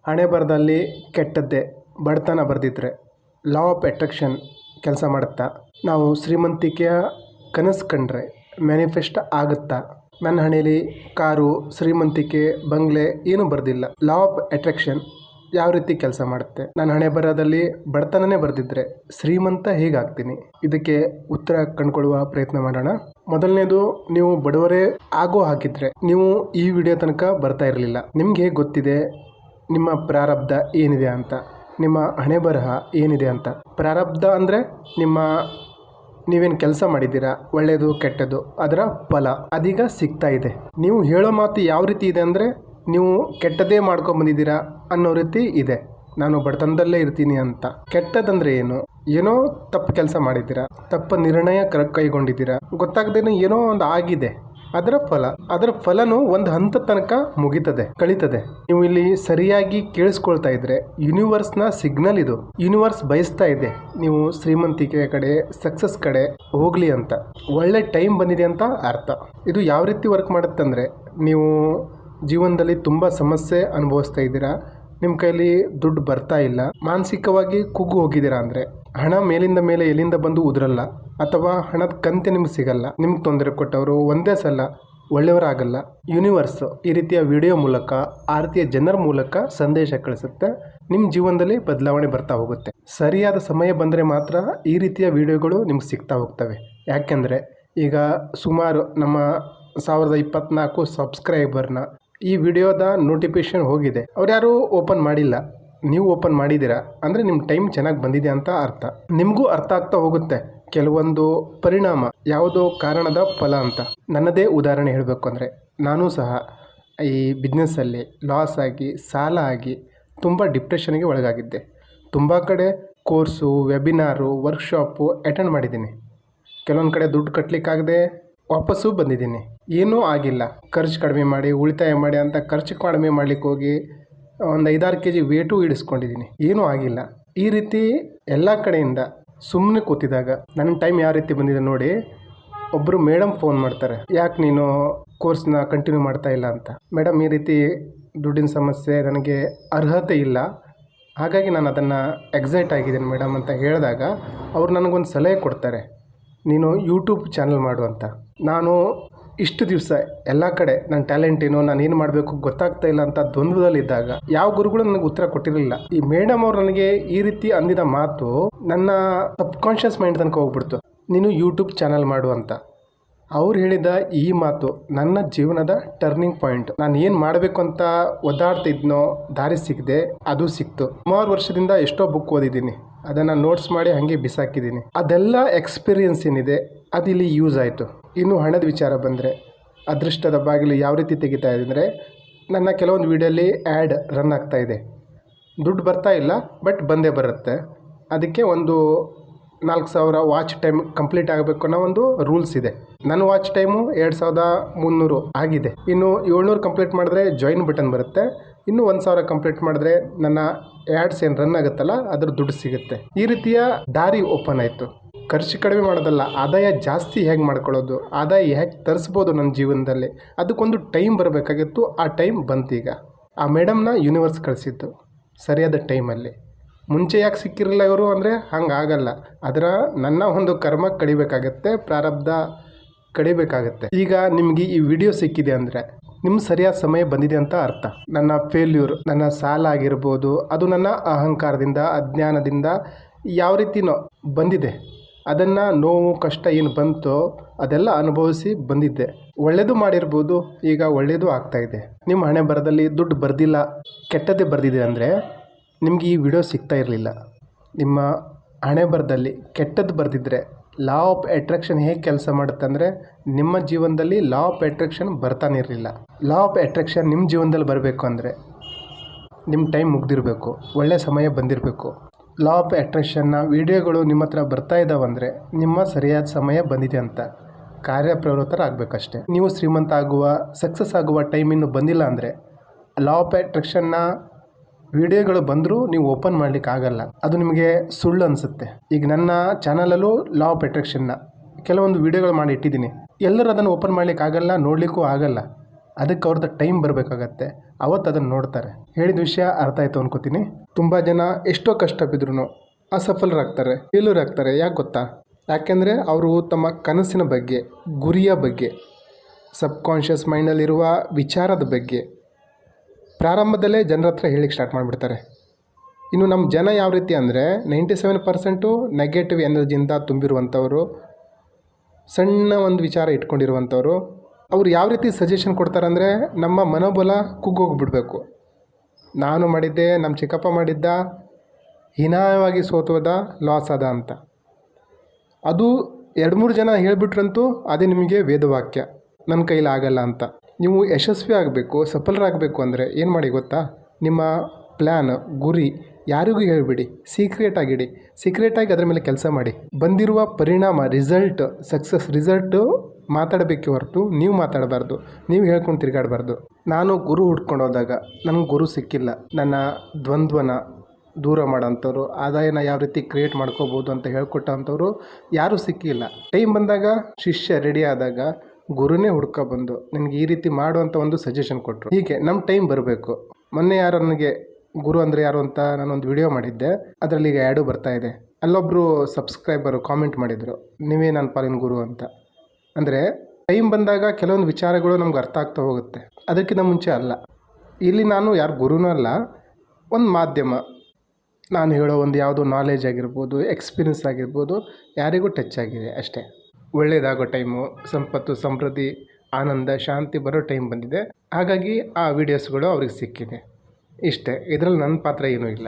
ಹಣೆ ಬರದಲ್ಲಿ ಕೆಟ್ಟದ್ದೇ ಬಡತನ ಬರೆದಿದ್ರೆ law of attraction ಕೆಲಸ ಮಾಡುತ್ತಾ? ನಾವು ಶ್ರೀಮಂತಿಕೆಯ ಕನಸು ಕಂಡ್ರೆ ಮ್ಯಾನಿಫೆಸ್ಟ್ ಆಗುತ್ತಾ? ನನ್ನ ಹಣೆಯಲ್ಲಿ ಕಾರು, ಶ್ರೀಮಂತಿಕೆ, ಬಂಗ್ಲೆ ಏನೂ ಬರೆದಿಲ್ಲ. ಲಾ ಆಫ್ ಅಟ್ರಾಕ್ಷನ್ ಯಾವ ರೀತಿ ಕೆಲಸ ಮಾಡುತ್ತೆ? ನನ್ನ ಹಣೆ ಬರದಲ್ಲಿ ಬಡತನನೇ ಬರೆದಿದ್ರೆ ಶ್ರೀಮಂತ ಹೇಗಾಗ್ತೀನಿ? ಇದಕ್ಕೆ ಉತ್ತರ ಕಂಡುಕೊಳ್ಳುವ ಪ್ರಯತ್ನ ಮಾಡೋಣ. ಮೊದಲನೇದು, ನೀವು ಬಡವರೇ ಆಗೋ ಹಾಕಿದ್ರೆ ನೀವು ಈ ವಿಡಿಯೋ ತನಕ ಬರ್ತಾ ಇರಲಿಲ್ಲ. ನಿಮ್ಗೆ ಹೇಗೆ ಗೊತ್ತಿದೆ ನಿಮ್ಮ ಪ್ರಾರಬ್ಧ ಏನಿದೆ ಅಂತ, ನಿಮ್ಮ ಹಣೆ ಬರಹ ಏನಿದೆ ಅಂತ? ಪ್ರಾರಬ್ಧ ಅಂದರೆ ನೀವೇನು ಕೆಲಸ ಮಾಡಿದ್ದೀರಾ, ಒಳ್ಳೆಯದು ಕೆಟ್ಟದ್ದು, ಅದರ ಫಲ ಅದೀಗ ಸಿಗ್ತಾ ಇದೆ. ನೀವು ಹೇಳೋ ಮಾತು ಯಾವ ರೀತಿ ಇದೆ ಅಂದರೆ, ನೀವು ಕೆಟ್ಟದ್ದೇ ಮಾಡ್ಕೊಂಬಂದಿದ್ದೀರಾ ಅನ್ನೋ ರೀತಿ ಇದೆ. ನಾನು ಬಡತನದಲ್ಲೇ ಇರ್ತೀನಿ ಅಂತ. ಕೆಟ್ಟದಂದರೆ ಏನೋ ತಪ್ಪು ಕೆಲಸ ಮಾಡಿದ್ದೀರಾ, ತಪ್ಪು ನಿರ್ಣಯ ಕೈಗೊಂಡಿದ್ದೀರಾ, ಗೊತ್ತಾಗದೇನೋ ಏನೋ ಒಂದು ಆಗಿದೆ, ಅದರ ಫಲನೂ ಒಂದು ಹಂತದ ತನಕ ಮುಗಿತದೆ, ಕಳೀತದೆ. ನೀವು ಇಲ್ಲಿ ಸರಿಯಾಗಿ ಕೇಳಿಸ್ಕೊಳ್ತಾ ಇದ್ರೆ ಯೂನಿವರ್ಸ್ನ ಸಿಗ್ನಲ್ ಇದು. ಯೂನಿವರ್ಸ್ ಬಯಸ್ತಾ ಇದೆ ನೀವು ಶ್ರೀಮಂತಿಕೆಯ ಕಡೆ, ಸಕ್ಸಸ್ ಕಡೆ ಹೋಗ್ಲಿ ಅಂತ. ಒಳ್ಳೆ ಟೈಮ್ ಬಂದಿದೆ ಅಂತ ಅರ್ಥ. ಇದು ಯಾವ ರೀತಿ ವರ್ಕ್ ಮಾಡುತ್ತೆ ಅಂದರೆ, ನೀವು ಜೀವನದಲ್ಲಿ ತುಂಬ ಸಮಸ್ಯೆ ಅನುಭವಿಸ್ತಾ ಇದ್ದೀರಾ, ನಿಮ್ಮ ಕೈಲಿ ದುಡ್ಡು ಬರ್ತಾ ಇಲ್ಲ, ಮಾನಸಿಕವಾಗಿ ಕುಗ್ಗು ಹೋಗಿದ್ದೀರಾ ಅಂದರೆ, ಹಣ ಮೇಲಿಂದ ಮೇಲೆ ಎಲ್ಲಿಂದ ಬಂದು ಉದುರಲ್ಲ, ಅಥವಾ ಹಣದ ಕಂತೆ ನಿಮ್ಗೆ ಸಿಗಲ್ಲ, ನಿಮ್ಗೆ ತೊಂದರೆ ಕೊಟ್ಟವರು ಒಂದೇ ಸಲ ಒಳ್ಳೆಯವರಾಗಲ್ಲ. ಯೂನಿವರ್ಸ್ ಈ ರೀತಿಯ ವಿಡಿಯೋ ಮೂಲಕ, ಆ ರೀತಿಯ ಜನರ ಮೂಲಕ ಸಂದೇಶ ಕಳಿಸುತ್ತೆ. ನಿಮ್ಮ ಜೀವನದಲ್ಲಿ ಬದಲಾವಣೆ ಬರ್ತಾ ಹೋಗುತ್ತೆ. ಸರಿಯಾದ ಸಮಯ ಬಂದರೆ ಮಾತ್ರ ಈ ರೀತಿಯ ವಿಡಿಯೋಗಳು ನಿಮ್ಗೆ ಸಿಗ್ತಾ ಹೋಗ್ತವೆ. ಯಾಕೆಂದರೆ ಈಗ ಸುಮಾರು ನಮ್ಮ 1024 ಸಬ್ಸ್ಕ್ರೈಬರ್ನ ಈ ವಿಡಿಯೋದ ನೋಟಿಫಿಕೇಶನ್ ಹೋಗಿದೆ. ಅವ್ರು ಯಾರೂ ಓಪನ್ ಮಾಡಿಲ್ಲ, ನೀವು ಓಪನ್ ಮಾಡಿದ್ದೀರಾ ಅಂದರೆ ನಿಮ್ಮ ಟೈಮ್ ಚೆನ್ನಾಗಿ ಬಂದಿದೆ ಅಂತ ಅರ್ಥ. ನಿಮಗೂ ಅರ್ಥ ಆಗ್ತಾ ಹೋಗುತ್ತೆ ಕೆಲವೊಂದು ಪರಿಣಾಮ ಯಾವುದೋ ಕಾರಣದ ಫಲ ಅಂತ. ನನ್ನದೇ ಉದಾಹರಣೆ ಹೇಳಬೇಕು ಅಂದರೆ, ನಾನೂ ಸಹ ಈ ಬಿಸ್ನೆಸ್ಸಲ್ಲಿ ಲಾಸ್ ಆಗಿ, ಸಾಲ ಆಗಿ ತುಂಬ ಡಿಪ್ರೆಷನ್ಗೆ ಒಳಗಾಗಿದ್ದೆ. ತುಂಬ ಕಡೆ ಕೋರ್ಸು, ವೆಬಿನಾರು, ವರ್ಕ್ಶಾಪು ಅಟೆಂಡ್ ಮಾಡಿದ್ದೀನಿ. ಕೆಲವೊಂದು ಕಡೆ ದುಡ್ಡು ಕಟ್ಟಲಿಕ್ಕಾಗದೆ ವಾಪಸ್ಸು ಬಂದಿದ್ದೀನಿ. ಏನೂ ಆಗಿಲ್ಲ. ಖರ್ಚು ಕಡಿಮೆ ಮಾಡಿ, ಉಳಿತಾಯ ಮಾಡಿ ಅಂತ ಖರ್ಚು ಕಡಿಮೆ ಮಾಡಲಿಕ್ಕೆ ಹೋಗಿ ಒಂದು 5-6 kg ವೇಟು ಇಳಿಸ್ಕೊಂಡಿದ್ದೀನಿ. ಏನೂ ಆಗಿಲ್ಲ. ಈ ರೀತಿ ಎಲ್ಲ ಕಡೆಯಿಂದ ಸುಮ್ಮನೆ ಕೂತಿದಾಗ ನನ್ನ ಟೈಮ್ ಯಾವ ರೀತಿ ಬಂದಿದೆ ನೋಡಿ. ಒಬ್ಬರು ಮೇಡಮ್ ಫೋನ್ ಮಾಡ್ತಾರೆ, ಯಾಕೆ ನೀನು ಕೋರ್ಸ್ನ ಕಂಟಿನ್ಯೂ ಮಾಡ್ತಾ ಇಲ್ಲ ಅಂತ. ಮೇಡಮ್, ಈ ರೀತಿ ದುಡ್ಡಿನ ಸಮಸ್ಯೆ, ನನಗೆ ಅರ್ಹತೆ ಇಲ್ಲ, ಹಾಗಾಗಿ ನಾನು ಅದನ್ನು ಎಕ್ಸೈಟ್ ಆಗಿದ್ದೀನಿ ಮೇಡಮ್ ಅಂತ ಹೇಳಿದಾಗ ಅವ್ರು ನನಗೊಂದು ಸಲಹೆ ಕೊಡ್ತಾರೆ, ನೀನು ಯೂಟ್ಯೂಬ್ ಚಾನಲ್ ಮಾಡು ಅಂತ. ನಾನು ಇಷ್ಟು ದಿವಸ ಎಲ್ಲ ಕಡೆ ನನ್ನ ಟ್ಯಾಲೆಂಟ್ ಏನು, ನಾನು ಏನು ಮಾಡಬೇಕು ಗೊತ್ತಾಗ್ತಾ ಇಲ್ಲ ಅಂತ ದ್ವಂದ್ವದಲ್ಲಿದ್ದಾಗ ಯಾವ ಗುರುಗಳು ನನಗೆ ಉತ್ತರ ಕೊಟ್ಟಿರಲಿಲ್ಲ. ಈ ಮೇಡಮ್ ಅವ್ರು ನನಗೆ ಈ ರೀತಿ ಅಂದಿದ ಮಾತು ನನ್ನ ಸಬ್ಕಾನ್ಷಿಯಸ್ ಮೈಂಡ್ ತನಕ ಹೋಗ್ಬಿಡ್ತು, ನೀನು ಯೂಟ್ಯೂಬ್ ಚಾನಲ್ ಮಾಡು ಅಂತ. ಅವ್ರು ಹೇಳಿದ ಈ ಮಾತು ನನ್ನ ಜೀವನದ ಟರ್ನಿಂಗ್ ಪಾಯಿಂಟ್. ನಾನು ಏನು ಮಾಡಬೇಕು ಅಂತ ಒದ್ದಾಡ್ತಿದ್ನೋ, ದಾರಿ ಸಿಗದೆ ಅದು ಸಿಕ್ತು. ಸುಮಾರು ವರ್ಷದಿಂದ ಎಷ್ಟೋ ಬುಕ್ ಓದಿದ್ದೀನಿ, ಅದನ್ನು ನೋಟ್ಸ್ ಮಾಡಿ ಹಾಗೆ ಬಿಸಾಕಿದ್ದೀನಿ. ಅದೆಲ್ಲ ಎಕ್ಸ್ಪೀರಿಯನ್ಸ್ ಏನಿದೆ ಅದು ಇಲ್ಲಿ ಯೂಸ್ ಆಯಿತು. ಇನ್ನು ಹಣದ ವಿಚಾರ ಬಂದರೆ, ಅದೃಷ್ಟದ ಬಾಗಿಲು ಯಾವ ರೀತಿ ತೆಗಿತಾ ಇದೆ ಅಂದರೆ, ನನ್ನ ಕೆಲವೊಂದು ವಿಡಿಯೋಲಿ ಆ್ಯಡ್ ರನ್ ಆಗ್ತಾ ಇದೆ. ದುಡ್ಡು ಬರ್ತಾ ಇಲ್ಲ, ಬಟ್ ಬಂದೇ ಬರುತ್ತೆ. ಅದಕ್ಕೆ ಒಂದು 4000 ವಾಚ್ ಟೈಮ್ ಕಂಪ್ಲೀಟ್ ಆಗಬೇಕು ಅನ್ನೋ ಒಂದು ರೂಲ್ಸ್ ಇದೆ. ನನ್ನ ವಾಚ್ ಟೈಮು 2300 ಆಗಿದೆ. ಇನ್ನು 700 ಕಂಪ್ಲೀಟ್ ಮಾಡಿದ್ರೆ ಜಾಯಿನ್ ಬಟನ್ ಬರುತ್ತೆ. ಇನ್ನು 1000 ಕಂಪ್ಲೀಟ್ ಮಾಡಿದ್ರೆ ನನ್ನ ಆ್ಯಡ್ಸ್ ಏನು ರನ್ ಆಗುತ್ತಲ್ಲ ಅದ್ರ ದುಡ್ಡು ಸಿಗುತ್ತೆ. ಈ ರೀತಿಯ ದಾರಿ ಓಪನ್ ಆಯಿತು. ಖರ್ಚು ಕಡಿಮೆ ಮಾಡೋದಲ್ಲ, ಆದಾಯ ಜಾಸ್ತಿ ಹೇಗೆ ಮಾಡ್ಕೊಳ್ಳೋದು, ಆದಾಯ ಹೇಗೆ ತರಿಸ್ಬೋದು ನನ್ನ ಜೀವನದಲ್ಲಿ, ಅದಕ್ಕೊಂದು ಟೈಮ್ ಬರಬೇಕಾಗಿತ್ತು. ಆ ಟೈಮ್ ಬಂತೀಗ. ಆ ಮೇಡಮ್ನ ಯೂನಿವರ್ಸ್ ಕಳಿಸಿತ್ತು ಸರಿಯಾದ ಟೈಮಲ್ಲಿ. ಮುಂಚೆ ಯಾಕೆ ಸಿಕ್ಕಿರಲಿಲ್ಲ ಇವರು ಅಂದರೆ, ಹಂಗಾಗಲ್ಲ. ನನ್ನ ಒಂದು ಕರ್ಮ ಕಡಿಬೇಕಾಗತ್ತೆ, ಪ್ರಾರಬ್ಧ ಕಡಿಬೇಕಾಗತ್ತೆ. ಈಗ ನಿಮಗೆ ಈ ವಿಡಿಯೋ ಸಿಕ್ಕಿದೆ ಅಂದರೆ ನಿಮ್ಮ ಸರಿಯಾದ ಸಮಯ ಬಂದಿದೆ ಅಂತ ಅರ್ಥ. ನನ್ನ ಫೇಲ್ಯೂರ್, ನನ್ನ ಸಾಲ ಆಗಿರ್ಬೋದು, ಅದು ನನ್ನ ಅಹಂಕಾರದಿಂದ, ಅಜ್ಞಾನದಿಂದ ಯಾವ ರೀತಿನೋ ಬಂದಿದೆ. ಅದನ್ನು ನೋವು, ಕಷ್ಟ ಏನು ಬಂತೋ ಅದೆಲ್ಲ ಅನುಭವಿಸಿ ಬಂದಿದ್ದೆ. ಒಳ್ಳೆಯದು ಮಾಡಿರ್ಬೋದು, ಈಗ ಒಳ್ಳೆಯದು ಆಗ್ತಾಯಿದೆ. ನಿಮ್ಮ ಹಣೆ ಬರದಲ್ಲಿ ದುಡ್ಡು ಬರ್ದಿಲ್ಲ, ಕೆಟ್ಟದ್ದೇ ಬರ್ದಿದೆ ಅಂದರೆ ನಿಮಗೆ ಈ ವಿಡಿಯೋ ಸಿಗ್ತಾ ಇರಲಿಲ್ಲ. ನಿಮ್ಮ ಹಣೆ ಬರದಲ್ಲಿ ಕೆಟ್ಟದ್ದು ಬರೆದಿದ್ರೆ ಲಾ ಆಫ್ ಅಟ್ರಾಕ್ಷನ್ ಹೇಗೆ ಕೆಲಸ ಮಾಡುತ್ತೆ ಅಂದರೆ, ನಿಮ್ಮ ಜೀವನದಲ್ಲಿ ಲಾ ಆಫ್ ಅಟ್ರಾಕ್ಷನ್ ಬರ್ತಾನೆ ಇರಲಿಲ್ಲ. ಲಾ ಆಫ್ ಅಟ್ರಾಕ್ಷನ್ ನಿಮ್ಮ ಜೀವನದಲ್ಲಿ ಬರಬೇಕು ಅಂದರೆ ನಿಮ್ಮ ಟೈಮ್ ಮುಗ್ದಿರಬೇಕು, ಒಳ್ಳೆಯ ಸಮಯ ಬಂದಿರಬೇಕು. ಲಾ ಆಫ್ ಅಟ್ರಾಕ್ಷನ್ನ ವಿಡಿಯೋಗಳು ನಿಮ್ಮ ಹತ್ರ ಬರ್ತಾ ಇದ್ದಾವಂದರೆ ನಿಮ್ಮ ಸರಿಯಾದ ಸಮಯ ಬಂದಿದೆ ಅಂತ. ಕಾರ್ಯಪ್ರವೃತ್ತರಾಗಬೇಕಷ್ಟೆ. ನೀವು ಶ್ರೀಮಂತ ಆಗುವ, ಸಕ್ಸಸ್ ಆಗುವ ಟೈಮ್ ಇನ್ನೂ ಬಂದಿಲ್ಲ ಅಂದರೆ ಲಾ ಆಫ್ ಅಟ್ರಾಕ್ಷನ್ನ ವಿಡಿಯೋಗಳು ಬಂದರೂ ನೀವು ಓಪನ್ ಮಾಡಲಿಕ್ಕೆ ಆಗಲ್ಲ. ಅದು ನಿಮಗೆ ಸುಳ್ಳು ಅನಿಸುತ್ತೆ. ಈಗ ನನ್ನ ಚಾನಲಲ್ಲೂ ಲಾ ಆಫ್ ಅಟ್ರಾಕ್ಷನ್ನ ಕೆಲವೊಂದು ವಿಡಿಯೋಗಳು ಮಾಡಿ ಇಟ್ಟಿದ್ದೀನಿ. ಎಲ್ಲರೂ ಅದನ್ನು ಓಪನ್ ಮಾಡಲಿಕ್ಕೆ ಆಗಲ್ಲ, ನೋಡಲಿಕ್ಕೂ ಆಗಲ್ಲ. ಅದಕ್ಕೆ ಅವ್ರದ್ದು ಟೈಮ್ ಬರಬೇಕಾಗತ್ತೆ, ಅವತ್ತು ಅದನ್ನು ನೋಡ್ತಾರೆ. ಹೇಳಿದ ವಿಷಯ ಅರ್ಥ ಆಯಿತು ಅನ್ಕೋತೀನಿ. ತುಂಬ ಜನ ಎಷ್ಟೋ ಕಷ್ಟ ಬಿದ್ರೂ ಅಸಫಲರಾಗ್ತಾರೆ, ಫೇಲ್ಯೂರ್ ಆಗ್ತಾರೆ. ಯಾಕೆ ಗೊತ್ತಾ? ಯಾಕೆಂದರೆ ಅವರು ತಮ್ಮ ಕನಸಿನ ಬಗ್ಗೆ, ಗುರಿಯ ಬಗ್ಗೆ, ಸಬ್ಕಾನ್ಷಿಯಸ್ ಮೈಂಡಲ್ಲಿರುವ ವಿಚಾರದ ಬಗ್ಗೆ ಪ್ರಾರಂಭದಲ್ಲೇ ಜನರ ಹತ್ರ ಹೇಳಿಕ್ಕೆ ಸ್ಟಾರ್ಟ್ ಮಾಡಿಬಿಡ್ತಾರೆ. ಇನ್ನು ನಮ್ಮ ಜನ ಯಾವ ರೀತಿ ಅಂದರೆ 97% ನೆಗೆಟಿವ್ ಎನರ್ಜಿಯಿಂದ ತುಂಬಿರುವಂಥವರು, ಸಣ್ಣ ಒಂದು ವಿಚಾರ ಇಟ್ಕೊಂಡಿರುವಂಥವ್ರು. ಅವ್ರು ಯಾವ ರೀತಿ ಸಜೆಷನ್ ಕೊಡ್ತಾರೆ ಅಂದರೆ, ನಮ್ಮ ಮನೋಬಲ ಕುಗ್ಗೋಗ್ಬಿಡ್ಬೇಕು. ನಾನು ಮಾಡಿದ್ದೆ, ನಮ್ಮ ಚಿಕ್ಕಪ್ಪ ಮಾಡಿದ್ದ, ಹೀನಾಯವಾಗಿ ಸೋತೋದ, ಲಾಸ್ ಆದ ಅಂತ. ಅದು 2-3 ಜನ ಹೇಳಿಬಿಟ್ರಂತೂ ಅದೇ ನಿಮಗೆ ವೇದವಾಕ್ಯ, ನನ್ನ ಕೈಲಿ ಆಗಲ್ಲ ಅಂತ. ನೀವು ಯಶಸ್ವಿ ಆಗಬೇಕು, ಸಫಲರಾಗಬೇಕು ಅಂದರೆ ಏನು ಮಾಡಿ ಗೊತ್ತಾ? ನಿಮ್ಮ ಪ್ಲ್ಯಾನ್, ಗುರಿ ಯಾರಿಗೂ ಹೇಳಿಬಿಡಿ, ಸೀಕ್ರೆಟಾಗಿಡಿ. ಸೀಕ್ರೆಟಾಗಿ ಅದರ ಮೇಲೆ ಕೆಲಸ ಮಾಡಿ. ಬಂದಿರುವ ಪರಿಣಾಮ, ರಿಸಲ್ಟ್, ಸಕ್ಸಸ್ ರಿಸಲ್ಟು ಮಾತಾಡಬೇಕೆ ಹೊರತು ನೀವು ಮಾತಾಡಬಾರ್ದು, ನೀವು ಹೇಳ್ಕೊಂಡು ತಿರುಗಾಡಬಾರ್ದು. ನಾನು ಗುರು ಹುಡ್ಕೊಂಡು ಹೋದಾಗ ನನಗೆ ಗುರು ಸಿಕ್ಕಿಲ್ಲ. ನನ್ನ ದ್ವಂದ್ವನ ದೂರ ಮಾಡೋಂಥವ್ರು, ಆದಾಯನ ಯಾವ ರೀತಿ ಕ್ರಿಯೇಟ್ ಮಾಡ್ಕೋಬೋದು ಅಂತ ಹೇಳ್ಕೊಟ್ಟಂಥವ್ರು ಯಾರೂ ಸಿಕ್ಕಿಲ್ಲ. ಟೈಮ್ ಬಂದಾಗ, ಶಿಷ್ಯ ರೆಡಿ ಆದಾಗ ಗುರುನೇ ಹುಡ್ಕೊಬಂದು ನಿನಗೆ ಈ ರೀತಿ ಮಾಡುವಂಥ ಒಂದು ಸಜೆಷನ್ ಕೊಟ್ಟರು. ಹೀಗೆ ನಮ್ಮ ಟೈಮ್ ಬರಬೇಕು. ಮೊನ್ನೆ ಯಾರು ನನಗೆ ಗುರು ಅಂದರೆ ಯಾರು ಅಂತ ನಾನೊಂದು ವಿಡಿಯೋ ಮಾಡಿದ್ದೆ, ಅದರಲ್ಲಿ ಈಗ ಆ್ಯಡು ಬರ್ತಾಯಿದೆ. ಅಲ್ಲೊಬ್ಬರು ಸಬ್ಸ್ಕ್ರೈಬರು ಕಾಮೆಂಟ್ ಮಾಡಿದರು, ನೀವೇ ನನ್ನ ಪಾಲಿನ ಗುರು ಅಂತ. ಅಂದರೆ ಟೈಮ್ ಬಂದಾಗ ಕೆಲವೊಂದು ವಿಚಾರಗಳು ನಮ್ಗೆ ಅರ್ಥ ಆಗ್ತಾ ಹೋಗುತ್ತೆ, ಅದಕ್ಕಿಂತ ಮುಂಚೆ ಅಲ್ಲ. ಇಲ್ಲಿ ನಾನು ಯಾರು ಗುರುನೂ ಅಲ್ಲ, ಒಂದು ಮಾಧ್ಯಮ. ನಾನು ಹೇಳೋ ಒಂದು ಯಾವುದೋ ನಾಲೆಜ್ ಆಗಿರ್ಬೋದು, ಎಕ್ಸ್ಪೀರಿಯನ್ಸ್ ಆಗಿರ್ಬೋದು, ಯಾರಿಗೂ ಟಚ್ ಆಗಿದೆ ಅಷ್ಟೇ. ಒಳ್ಳೆಯದಾಗೋ ಟೈಮು, ಸಂಪತ್ತು, ಸಮೃದ್ಧಿ, ಆನಂದ, ಶಾಂತಿ ಬರೋ ಟೈಮ್ ಬಂದಿದೆ. ಹಾಗಾಗಿ ಆ ವಿಡಿಯೋಸ್ಗಳು ಅವ್ರಿಗೆ ಸಿಕ್ಕಿದೆ. ಇಷ್ಟೇ, ಇದರಲ್ಲಿ ನನ್ನ ಪಾತ್ರ ಏನೂ ಇಲ್ಲ.